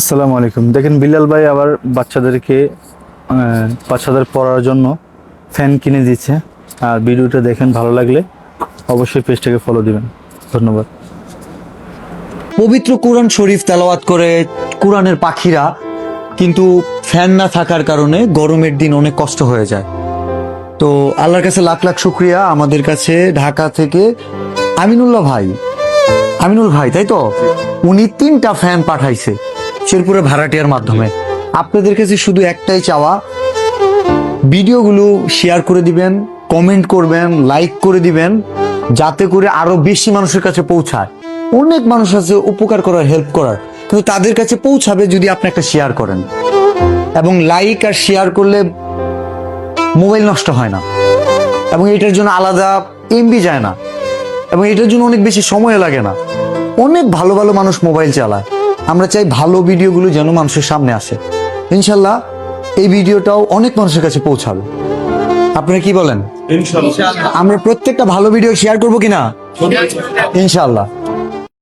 আসসালামু আলাইকুম। দেখেন বিলাল ভাই আবার বাচ্চাদের পড়ার জন্য ফ্যান কিনে দিচ্ছে। আর ভিডিওটা দেখেন, ভালো লাগলে অবশ্যই পেজটাকে ফলো দিবেন। ধন্যবাদ। পবিত্র কোরআন শরীফ তেলাওয়াত করে কোরআনের পাখিরা, কিন্তু ফ্যান না থাকার কারণে গরমের দিন অনেক কষ্ট হয়ে যায়। তো আল্লাহর কাছে লাখ লাখ শুক্রিয়া, আমাদের কাছে ঢাকা থেকে আমিনুল ভাই, তাই তো, উনি 3টা ফ্যান পাঠাইছে শেরপুরে ভাড়াটিয়ার মাধ্যমে। আপনাদের কাছে শুধু একটাই চাওয়া, ভিডিওগুলো শেয়ার করে দিবেন, কমেন্ট করবেন, লাইক করে দিবেন, যাতে করে আরো বেশি মানুষের কাছে পৌঁছায়। অনেক মানুষ আছে উপকার করার, হেল্প করার, কিন্তু তাদের কাছে পৌঁছাবে যদি আপনি একটা শেয়ার করেন। এবং লাইক আর শেয়ার করলে মোবাইল নষ্ট হয় না, এবং এটার জন্য আলাদা এমবি যায় না, এবং এটার জন্য অনেক বেশি সময় লাগে না। অনেক ভালো ভালো মানুষ মোবাইল চালায়। আমরা চাই ভালো ভিডিওগুলো যেন মানুষের সামনে আসে। ইনশাল্লাহ এই ভিডিওটাও অনেক মানুষের কাছে পৌঁছাবে। আপনারা কি বলেন? আমরা প্রত্যেকটা ভালো ভিডিও শেয়ার করবো কিনা? ইনশাল্লাহ।